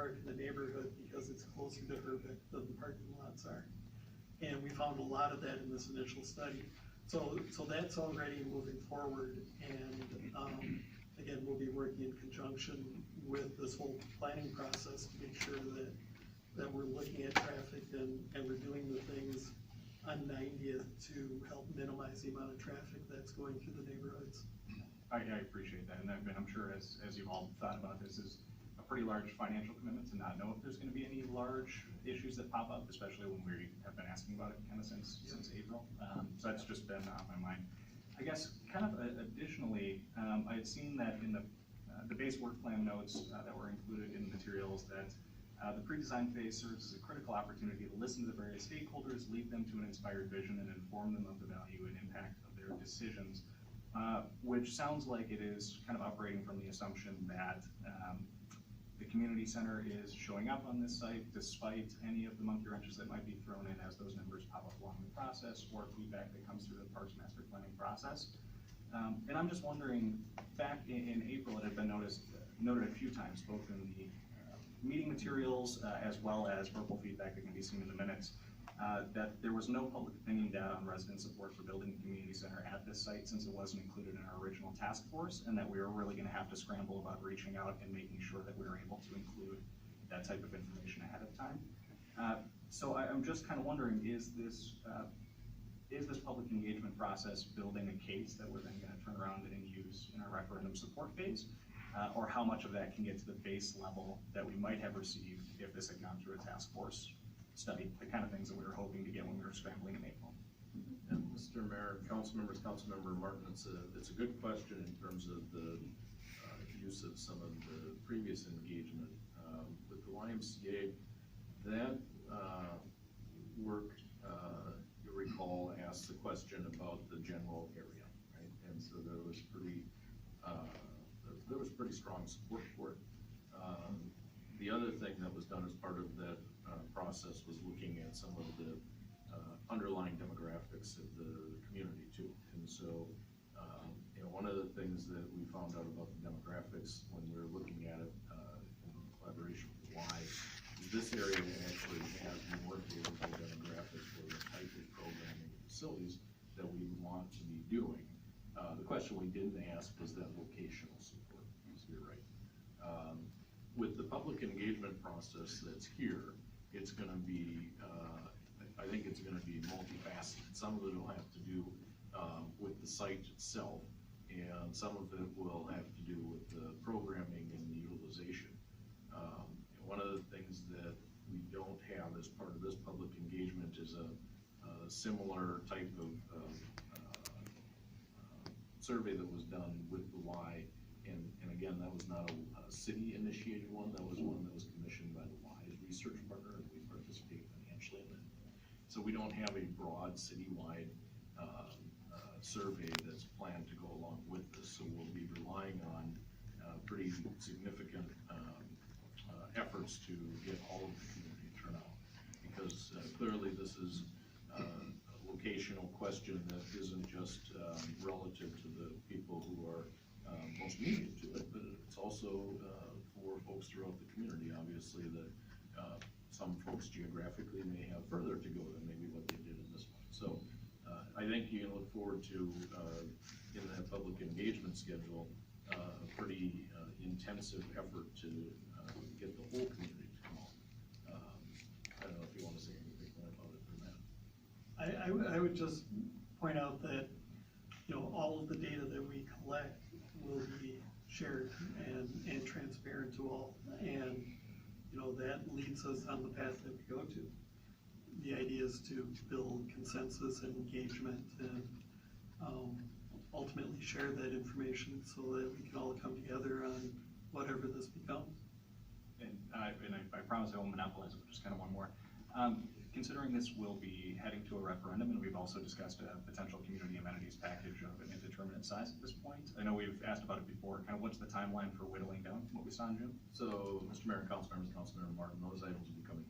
park in the neighborhood because it's closer to Herbeck than the parking lots are. And we found a lot of that in this initial study. So that's already moving forward, and again, we'll be working in conjunction with this whole planning process to make sure that we're looking at traffic and we're doing the things on 90th to help minimize the amount of traffic that's going through the neighborhoods. I appreciate that, and I'm sure as you've all thought about this, is a pretty large financial commitment to not know if there's going to be any large issues that pop up, especially when we have been asking about it kind of since April. So that's just been on my mind. I guess kind of additionally, I had seen that in the base work plan notes that were included in the materials that the pre-design phase serves as a critical opportunity to listen to the various stakeholders, lead them to an inspired vision, and inform them of the value and impact of their decisions. Which sounds like it is kind of operating from the assumption that the community center is showing up on this site despite any of the monkey wrenches that might be thrown in as those numbers pop up along the process, or feedback that comes through the Parks Master Planning process. And I'm just wondering, back in April, it had been noted a few times, both in the meeting materials as well as verbal feedback that can be seen in the minutes, that there was no public opinion data on resident support for building a community center at this site, since it wasn't included in our original task force, and that we were really going to have to scramble about reaching out and making sure that we were able to include that type of information ahead of time. So I'm just kind of wondering, is this public engagement process building a case that we're then going to turn around and use in our referendum support phase? Or how much of that can get to the base level that we might have received if this had gone through a task force study, the kind of things that we were hoping to get when we were scrambling in April. And Mr. Mayor, Councilmember Martin, it's a good question in terms of the use of some of the previous engagement with the YMCA. That work, you recall, asked the question about the general area, right? And so there was pretty strong support for it. The other thing that was done as part of that process was looking at some of the underlying demographics of the community too. And so, one of the things that we found out about the demographics when we were looking at it in collaboration with Y, is this area actually has more favorable demographics for the type of programming and facilities that we want to be doing. The question we didn't ask was that locational support, so you're right. With the public engagement process that's here, it's going to be, I think it's going to be multifaceted. Some of it will have to do with the site itself, and some of it will have to do with the programming and the utilization. One of the things that we don't have as part of this public engagement is a similar type of survey that was done with the Y, and again, that was not a city-initiated one. That was one that was commissioned by the Y as research partner, and we participate financially in it. So we don't have a broad citywide survey that's planned to go along with this. So we'll be relying on pretty significant efforts to get all of the community turnout, because clearly this is a locational question that isn't just relative to the people who are most needed to it, but it's also for folks throughout the community. Obviously, that some folks geographically may have further to go than maybe what they did in this one. So I think you can look forward to, in that public engagement schedule, a pretty intensive effort to get the whole community to come on. I don't know if you want to say anything more about it than that. I would just point out that, all of the data that we collect will be shared and transparent to all, and that leads us on the path that we go to. The idea is to build consensus and engagement, and ultimately share that information so that we can all come together on whatever this becomes. And I promise I won't monopolize it, but just kind of one more. Considering this will be heading to a referendum, and we've also discussed a potential community amenities package of an indeterminate size at this point. I know we've asked about it before. Kind of what's the timeline for whittling down what we saw in June? So, Mr. Mayor, Council Members, Councilmember Martin, those items will be coming